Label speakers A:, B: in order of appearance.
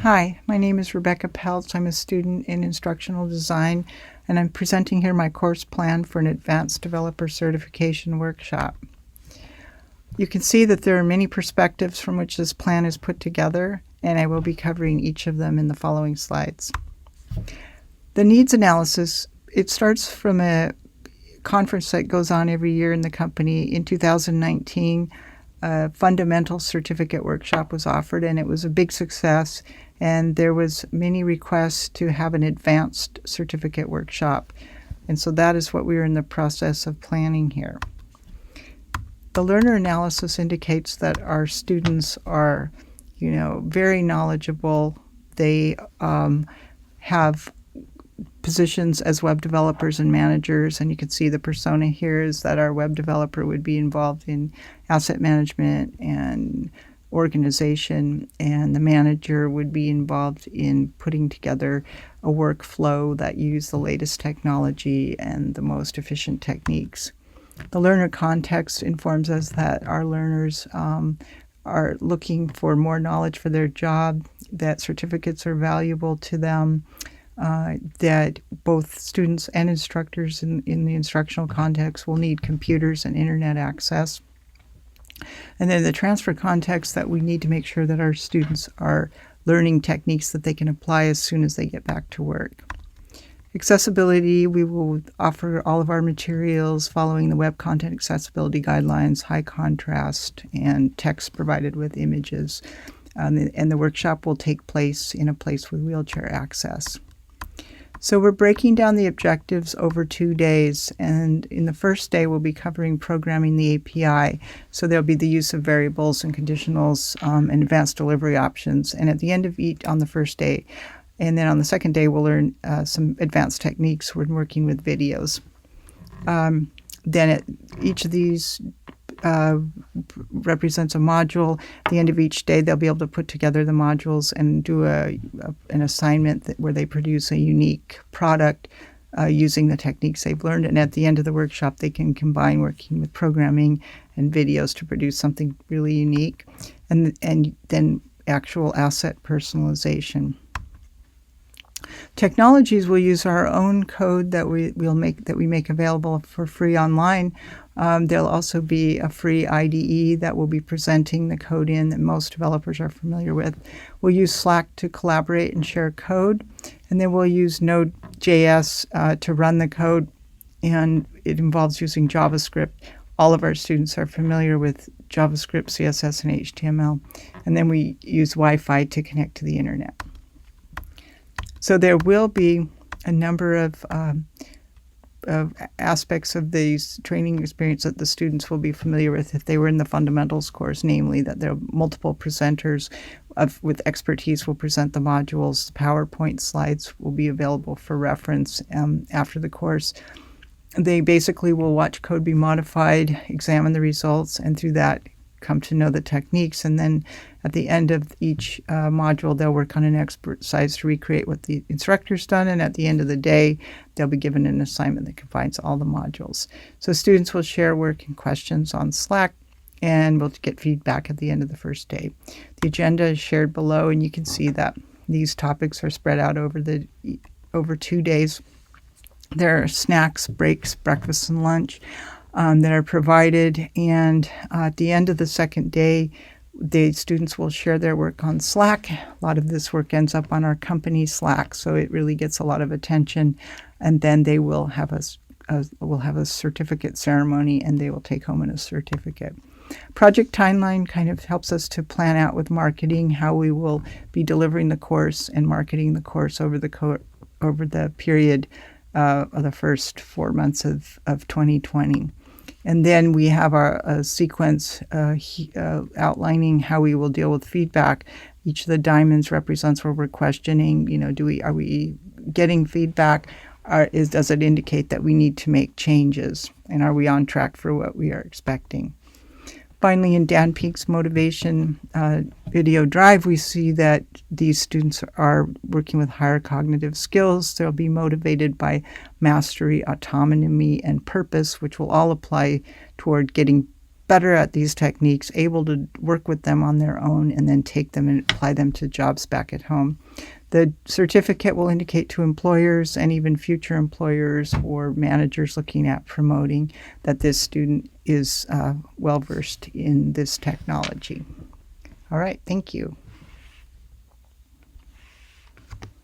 A: Hi, my name is Rebecca Peltz. I'm a student in instructional design, and I'm presenting here my course plan for an advanced developer certification workshop. You can see that there are many perspectives from which this plan is put together, and I will be covering each of them in the following slides. The needs analysis, it starts from a conference that goes on every year in the company. In 2019, a fundamental certificate workshop was offered, and it was a big success, and there was many requests to have an advanced certificate workshop, and so that is what we are in the process of planning here. The learner analysis indicates that our students are, very knowledgeable. They have positions as web developers and managers, and you can see the persona here is that our web developer would be involved in asset management and organization, and the manager would be involved in putting together a workflow that uses the latest technology and the most efficient techniques. The learner context informs us that our learners are looking for more knowledge for their job, that certificates are valuable to them, that both students and instructors in the instructional context will need computers and internet access. And then the transfer context, that we need to make sure that our students are learning techniques that they can apply as soon as they get back to work. Accessibility, we will offer all of our materials following the Web Content Accessibility Guidelines, high contrast, and text provided with images. And the workshop will take place in a place with wheelchair access. So we're breaking down the objectives over 2 days, and in the first day we'll be covering programming the API. So there'll be the use of variables and conditionals and advanced delivery options. And at the end of each, on the first day, and then on the second day, we'll learn some advanced techniques when working with videos. Then each of these represents a module. At the end of each day, they'll be able to put together the modules and do an assignment where they produce a unique product using the techniques they've learned. And at the end of the workshop, they can combine working with programming and videos to produce something really unique, and then actual asset personalization. Technologies, will use our own code that we make available for free online. There'll also be a free IDE that we'll be presenting the code in that most developers are familiar with. We'll use Slack to collaborate and share code, and then we'll use Node.js to run the code, and it involves using JavaScript. All of our students are familiar with JavaScript, CSS, and HTML, and then we use Wi-Fi to connect to the internet. So there will be a number of aspects of these training experience that the students will be familiar with if they were in the fundamentals course, namely that there are multiple presenters with expertise will present the modules. The PowerPoint slides will be available for reference after the course. They basically will watch code be modified, examine the results, and through that come to know the techniques. And then at the end of each module, they'll work on an exercise to recreate what the instructor's done. And at the end of the day, they'll be given an assignment that combines all the modules. So students will share work and questions on Slack, and we'll get feedback at the end of the first day. The agenda is shared below, and you can see that these topics are spread out over 2 days. There are snacks, breaks, breakfast, and lunch that are provided, and at the end of the second day, the students will share their work on Slack. A lot of this work ends up on our company Slack, so it really gets a lot of attention, and then they will have a certificate ceremony, and they will take home a certificate. Project timeline kind of helps us to plan out with marketing how we will be delivering the course and marketing the course over the period of the first 4 months of 2020. And then we have a sequence outlining how we will deal with feedback. Each of the diamonds represents where we're questioning, are we getting feedback? Does it indicate that we need to make changes? And are we on track for what we are expecting? Finally, in Dan Peek's motivation video drive, we see that these students are working with higher cognitive skills. They'll be motivated by mastery, autonomy, and purpose, which will all apply toward getting better at these techniques, able to work with them on their own, and then take them and apply them to jobs back at home. The certificate will indicate to employers and even future employers or managers looking at promoting that this student is well-versed in this technology. All right, thank you.